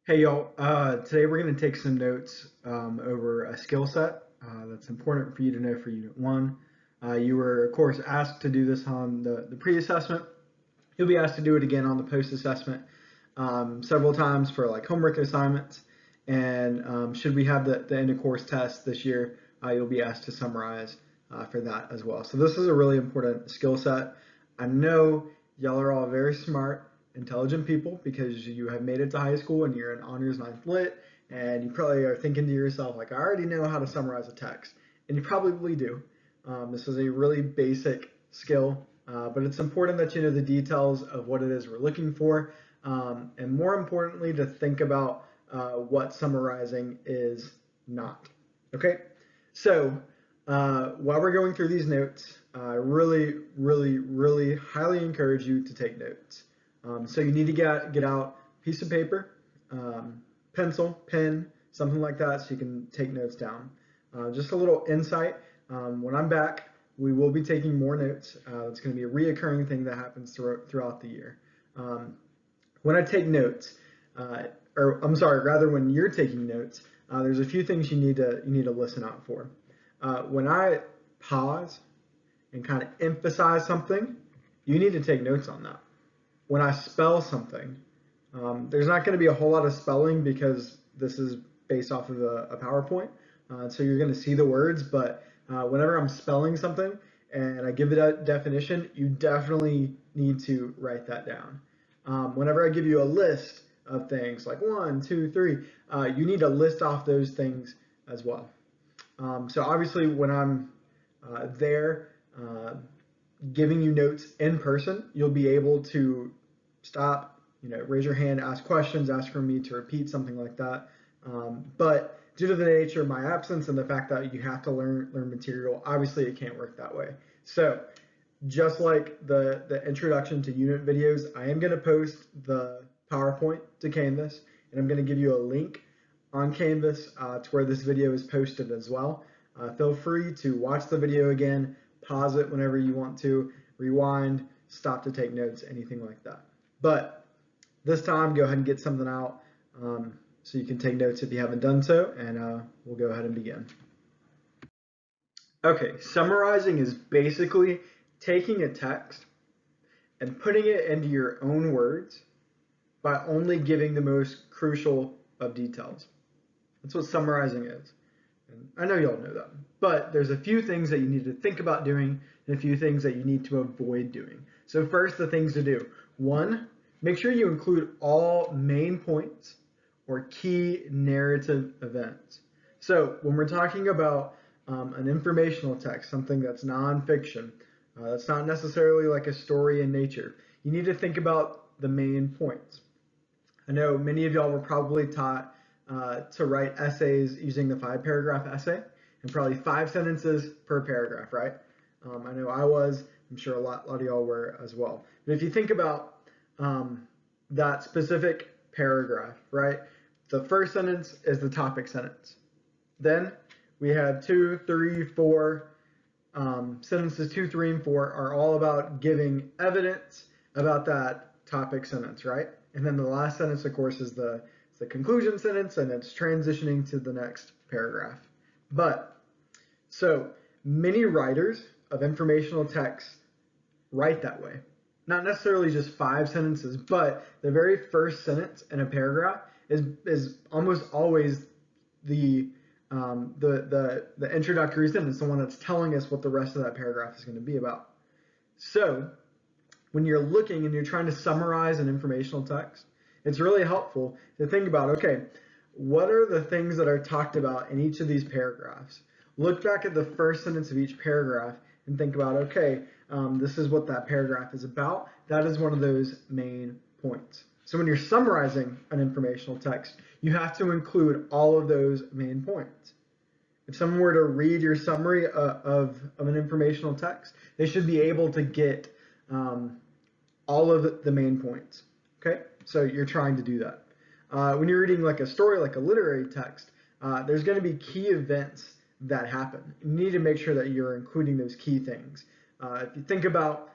Hey y'all, today we're going to take some notes over a skill set that's important for you to know for Unit 1. You were, of course, asked to do this on the pre-assessment. You'll be asked to do it again on the post-assessment several times for like homework assignments. And should we have the end of course test this year, you'll be asked to summarize for that as well. So this is a really important skill set. I know y'all are all very smart, intelligent people because you have made it to high school and you're in honors ninth lit, and you probably are thinking to yourself like, I already know how to summarize a text, and you probably do. This is a really basic skill, but it's important that you know the details of what it is we're looking for, and more importantly, to think about what summarizing is not. Okay, so while we're going through these notes, I really highly encourage you to take notes. So you need to get out a piece of paper, pencil, pen, something like that, so you can take notes down. Just a little insight. When I'm back, we will be taking more notes. It's going to be a reoccurring thing that happens throughout the year. When I take notes, or I'm sorry, rather when you're taking notes, there's a few things you need to listen out for. When I pause and kind of emphasize something, you need to take notes on that. When I spell something, there's not going to be a whole lot of spelling because this is based off of a PowerPoint. So you're going to see the words, but whenever I'm spelling something and I give it a definition, you definitely need to write that down. Whenever I give you a list of things like 1, 2, 3, you need to list off those things as well. So obviously when I'm there giving you notes in person, you'll be able to stop, raise your hand, ask questions, ask for me to repeat something like that. But due to the nature of my absence and the fact that you have to learn material, obviously it can't work that way. So just like the introduction to unit videos, I am going to post the PowerPoint to Canvas, and I'm going to give you a link on Canvas to where this video is posted as well. Feel free to watch the video again, pause it whenever you want to, rewind, stop to take notes, anything like that. But this time, go ahead and get something out so you can take notes if you haven't done so, and we'll go ahead and begin. Okay, summarizing is basically taking a text and putting it into your own words by only giving the most crucial of details. That's what summarizing is. And I know y'all know that, but there's a few things that you need to think about doing and a few things that you need to avoid doing. So first, the things to do. 1, make sure you include all main points or key narrative events. So when we're talking about an informational text, something that's nonfiction, that's not necessarily like a story in nature, you need to think about the main points. I know many of y'all were probably taught to write essays using the 5-paragraph essay and probably 5 sentences per paragraph, right? I know I was. I'm sure a lot of y'all were as well. But if you think about that specific paragraph, right? The first sentence is the topic sentence. Then we have 2, 3, 4 sentences. 2, 3, and 4 are all about giving evidence about that topic sentence, right? And then the last sentence, of course, is the conclusion sentence, and it's transitioning to the next paragraph. But so many writers of informational text write that way. Not necessarily just 5 sentences, but the very first sentence in a paragraph is almost always the introductory sentence, the one that's telling us what the rest of that paragraph is going to be about. So when you're looking and you're trying to summarize an informational text, it's really helpful to think about, okay, what are the things that are talked about in each of these paragraphs? Look back at the first sentence of each paragraph and think about, okay, this is what that paragraph is about. That is one of those main points. So when you're summarizing an informational text, you have to include all of those main points. If someone were to read your summary of an informational text, they should be able to get all of the main points. Okay, so you're trying to do that. When you're reading like a story, like a literary text, there's going to be key events that happen. You need to make sure that you're including those key things. If you think about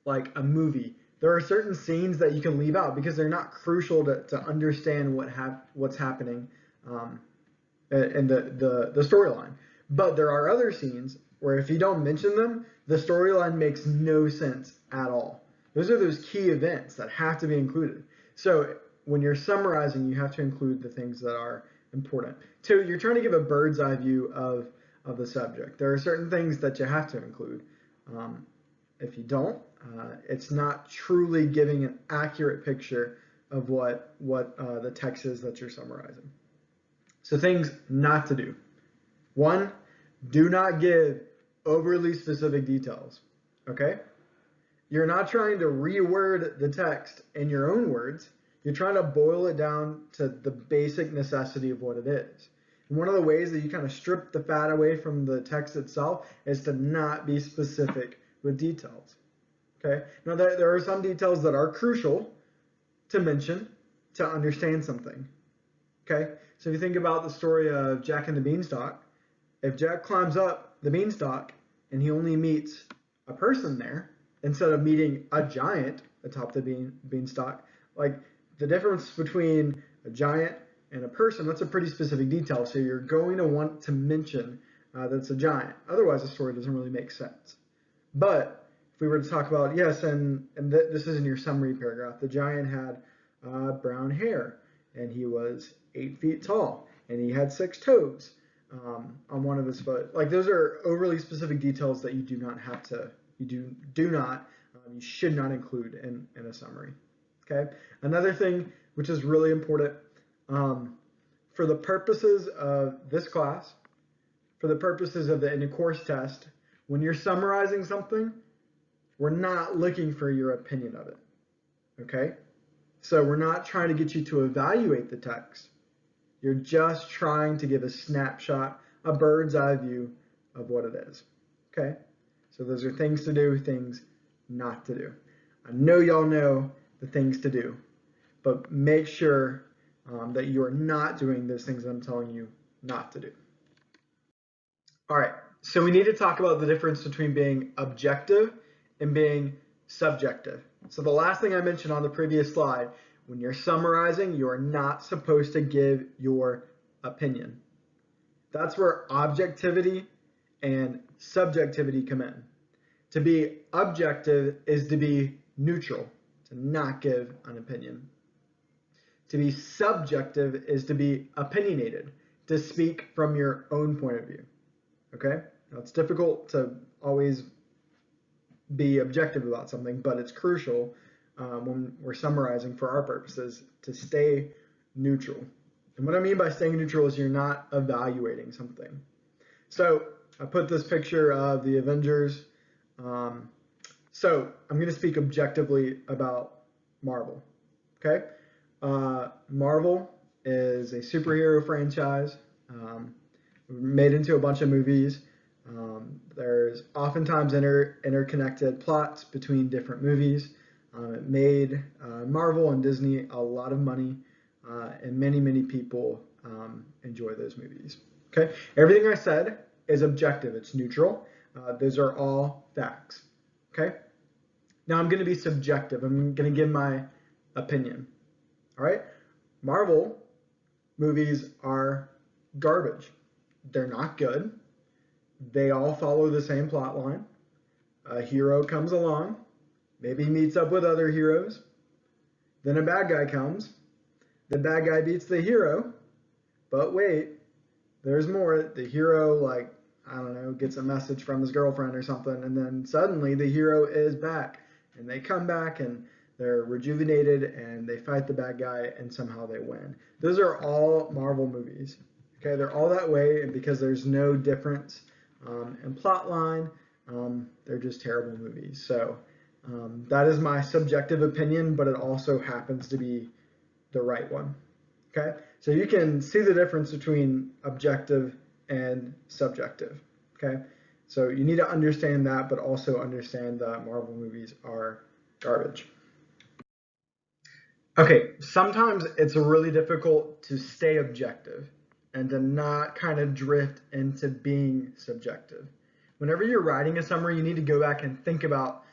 like a movie, There are certain scenes that you can leave out because they're not crucial to understand what's happening in the storyline. But there are other scenes where if you don't mention them, the storyline makes no sense at all. Those are those key events that have to be included. So when you're summarizing, you have to include the things that are important. Two, you're trying to give a bird's eye view of the subject. There are certain things that you have to include. If you don't, it's not truly giving an accurate picture of what the text is that you're summarizing. So things not to do. One, do not give overly specific details, okay? You're not trying to reword the text in your own words. You're trying to boil it down to the basic necessity of what it is. And one of the ways that you kind of strip the fat away from the text itself is to not be specific with details, okay? Now, there are some details that are crucial to mention to understand something, okay? So if you think about the story of Jack and the Beanstalk, if Jack climbs up the beanstalk and he only meets a person there, instead of meeting a giant atop the beanstalk, like the difference between a giant and a person, that's a pretty specific detail. So you're going to want to mention that it's a giant. Otherwise, the story doesn't really make sense. But if we were to talk about, yes, and this is in your summary paragraph, the giant had brown hair and he was 8 feet tall and he had 6 toes on one of his foot. Like those are overly specific details that you do not have to, you should not include in a summary. Okay. Another thing which is really important for the purposes of this class, for the purposes of the end of course test, when you're summarizing something, we're not looking for your opinion of it. Okay. So we're not trying to get you to evaluate the text. You're just trying to give a snapshot, a bird's eye view of what it is. Okay? So those are things to do, things not to do. I know y'all know the things to do, but make sure that you are not doing those things that I'm telling you not to do. All right, so we need to talk about the difference between being objective and being subjective. So the last thing I mentioned on the previous slide, when you're summarizing, you are not supposed to give your opinion. That's where objectivity and subjectivity come in. To be objective is to be neutral, to not give an opinion. To be subjective is to be opinionated, to speak from your own point of view. Okay? Now, it's difficult to always be objective about something, but it's crucial when we're summarizing for our purposes to stay neutral. And what I mean by staying neutral is you're not evaluating something. So I put this picture of the Avengers. So I'm going to speak objectively about Marvel. Okay? Marvel is a superhero franchise made into a bunch of movies. There's oftentimes interconnected plots between different movies. It made Marvel and Disney a lot of money, and many people enjoy those movies. Okay, everything I said is objective. It's neutral. Those are all facts. Okay, now I'm going to be subjective. I'm going to give my opinion. All right, Marvel movies are garbage. They're not good. They all follow the same plot line. A hero comes along, maybe meets up with other heroes. Then a bad guy comes. The bad guy beats the hero. But wait, there's more. The hero, I don't know, gets a message from his girlfriend or something. And then suddenly the hero is back. And they come back and they're rejuvenated and they fight the bad guy and somehow they win. Those are all Marvel movies. Okay, they're all that way, and because there's no difference in plot line, they're just terrible movies. So that is my subjective opinion, but it also happens to be the right one. Okay, so you can see the difference between objective and subjective. Okay, so you need to understand that, but also understand that Marvel movies are garbage. Okay, sometimes it's really difficult to stay objective and to not kind of drift into being subjective. Whenever you're writing a summary, you need to go back and think about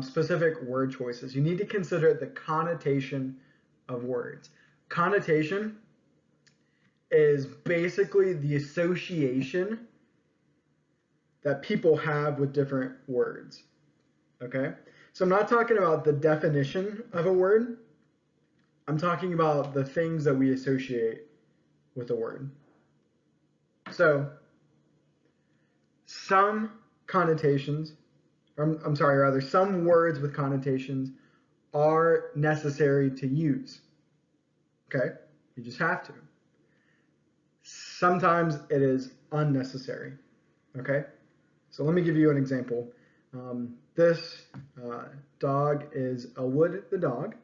specific word choices. You need to consider the connotation of words. Connotation is basically the association that people have with different words. Okay? So I'm not talking about the definition of a word. I'm talking about the things that we associate with a word. So some connotations, some words with connotations are necessary to use. Okay? You just have to. Sometimes it is unnecessary. Okay? So let me give you an example. This dog is Elwood the dog.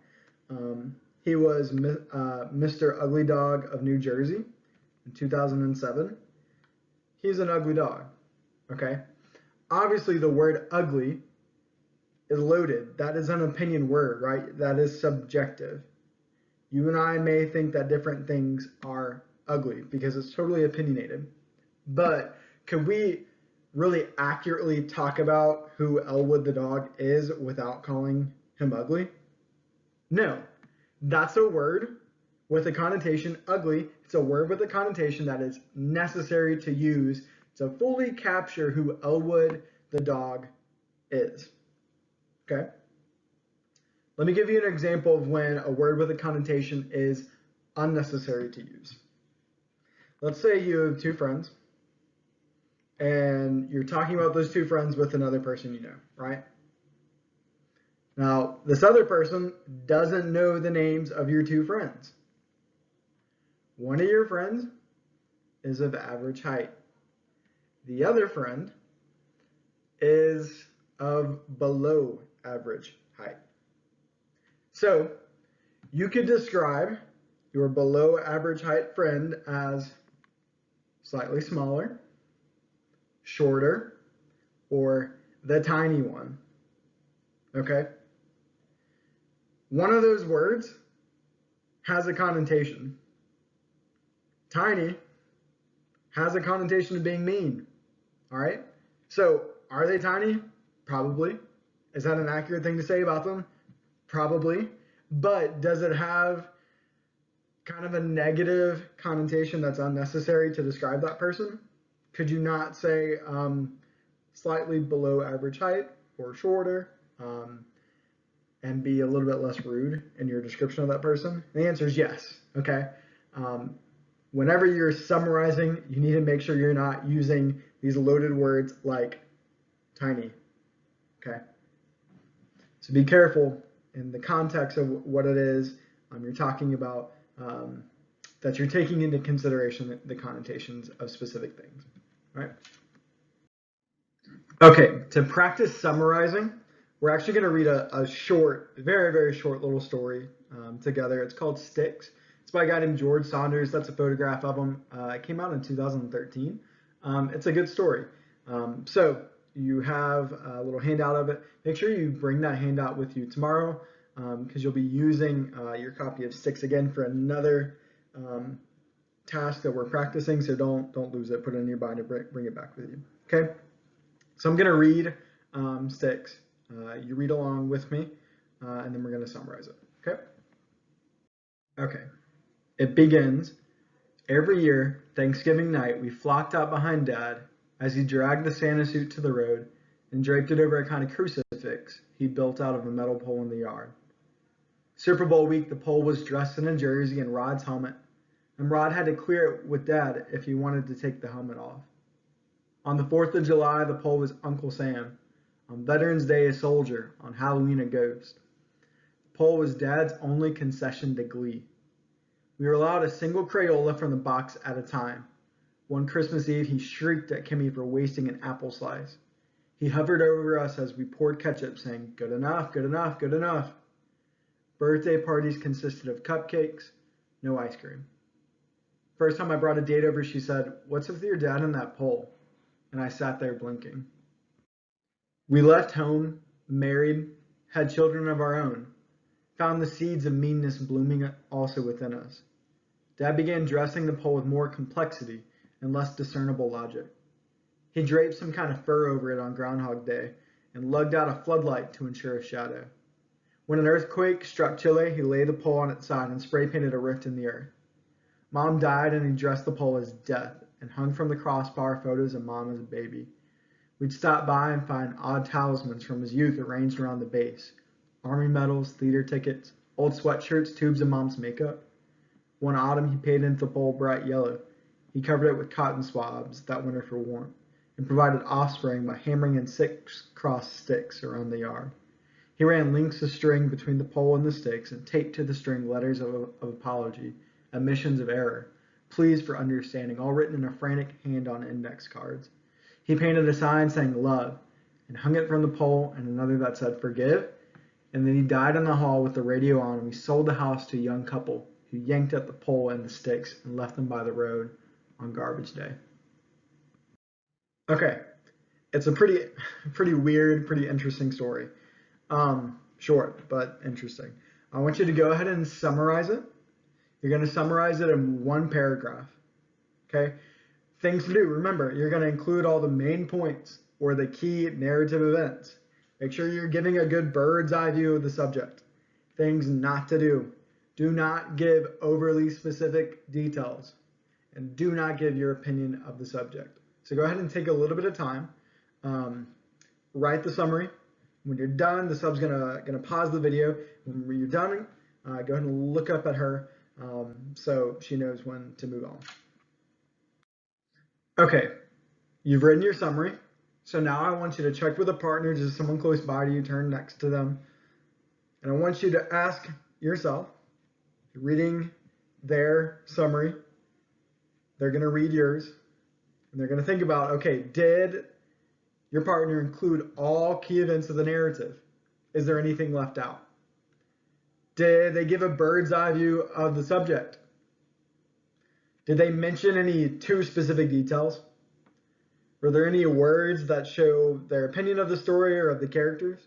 He was Mr. Ugly Dog of New Jersey in 2007. He's an ugly dog. Okay? Obviously, the word ugly is loaded. That is an opinion word, right? That is subjective. You and I may think that different things are ugly because it's totally opinionated. But could we really accurately talk about who Elwood the dog is without calling him ugly? No. That's a word with a connotation, ugly. It's a word with a connotation that is necessary to use to fully capture who Elwood the dog is. Okay? Let me give you an example of when a word with a connotation is unnecessary to use. Let's say you have two friends, and you're talking about those two friends with another person you know, right? Now, this other person doesn't know the names of your two friends. One of your friends is of average height. The other friend is of below average height. So you could describe your below average height friend as slightly smaller, shorter, or the tiny one. Okay? One of those words has a connotation. Tiny has a connotation of being mean. All right? So, are they tiny? Probably. Is that an accurate thing to say about them? Probably. But does it have kind of a negative connotation that's unnecessary to describe that person? Could you not say slightly below average height or shorter and be a little bit less rude in your description of that person? The answer is yes. Okay. Whenever you're summarizing, you need to make sure you're not using these loaded words like tiny. Okay. So be careful in the context of what it is you're talking about, that you're taking into consideration the connotations of specific things. All right. Okay, to practice summarizing, we're actually going to read a short, very, very short little story together. It's called Sticks. It's by a guy named George Saunders. That's a photograph of him. It came out in 2013. It's a good story. So you have a little handout of it. Make sure you bring that handout with you tomorrow because you'll be using your copy of Sticks again for another task that we're practicing. So don't lose it. Put it in your binder. Bring it back with you. Okay. So I'm going to read Sticks. You read along with me, and then we're going to summarize it. Okay. Okay. It begins. Every year, Thanksgiving night, we flocked out behind Dad as he dragged the Santa suit to the road and draped it over a kind of crucifix he built out of a metal pole in the yard. Super Bowl week, the pole was dressed in a jersey and Rod's helmet, and Rod had to clear it with Dad if he wanted to take the helmet off. On the 4th of July, the pole was Uncle Sam. On Veterans Day, a soldier. On Halloween, a ghost. The pole was Dad's only concession to glee. We were allowed a single Crayola from the box at a time. One Christmas Eve, he shrieked at Kimmy for wasting an apple slice. He hovered over us as we poured ketchup, saying, "Good enough, good enough, good enough." Birthday parties consisted of cupcakes, no ice cream. First time I brought a date over, she said, "What's with your dad and that pole?" And I sat there blinking. We left home, married, had children of our own, found the seeds of meanness blooming also within us. Dad began dressing the pole with more complexity and less discernible logic. He draped some kind of fur over it on Groundhog Day and lugged out a floodlight to ensure a shadow. When an earthquake struck Chile, he laid the pole on its side and spray painted a rift in the earth. Mom died and he dressed the pole as death and hung from the crossbar photos of Mom as a baby. We'd stop by and find odd talismans from his youth arranged around the base. Army medals, theater tickets, old sweatshirts, tubes of Mom's makeup. One autumn he painted the pole bright yellow. He covered it with cotton swabs that winter for warmth, and provided offspring by hammering in 6 cross sticks around the yard. He ran links of string between the pole and the sticks and taped to the string letters of apology, admissions of error, pleas for understanding, all written in a frantic hand on index cards. He painted a sign saying love and hung it from the pole and another that said forgive, and then he died in the hall with the radio on and we sold the house to a young couple who yanked at the pole and the sticks and left them by the road on garbage day. Okay, it's a pretty weird, pretty interesting story. Short, but interesting. I want you to go ahead and summarize it. You're going to summarize it in one paragraph. Okay? Things to do. Remember, you're going to include all the main points or the key narrative events. Make sure you're giving a good bird's eye view of the subject. Things not to do. Do not give overly specific details. And do not give your opinion of the subject. So go ahead and take a little bit of time. Write the summary. When you're done, the sub's gonna pause the video. When you're done, go ahead and look up at her so she knows when to move on. Okay, you've written your summary. So now I want you to check with a partner, just someone close by to you, turn next to them. And I want you to ask yourself, you're reading their summary, they're gonna read yours, and they're gonna think about, okay, did your partner include all key events of the narrative? Is there anything left out? Did they give a bird's eye view of the subject? Did they mention any too specific details? Were there any words that show their opinion of the story or of the characters?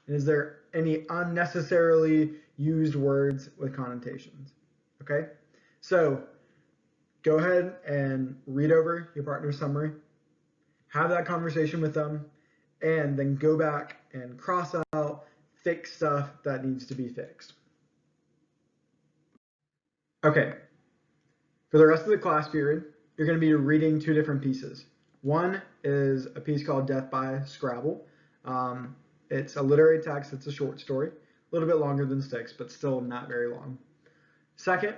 And is there any unnecessarily used words with connotations? Okay, so go ahead and read over your partner's summary. Have that conversation with them, and then go back and cross out, fix stuff that needs to be fixed. Okay, for the rest of the class period, you're going to be reading 2 different pieces. One is a piece called Death by Scrabble. It's a literary text, it's a short story, a little bit longer than Sticks, but still not very long. Second,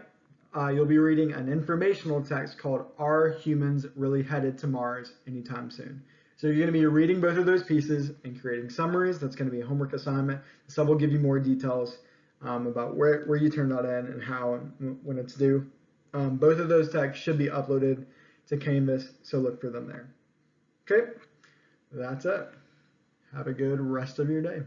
you'll be reading an informational text called Are Humans Really Headed to Mars Anytime Soon? So you're going to be reading both of those pieces and creating summaries. That's going to be a homework assignment. The sub will give you more details about where you turn that in and how and when it's due. Both of those texts should be uploaded to Canvas, so look for them there. Okay, that's it. Have a good rest of your day.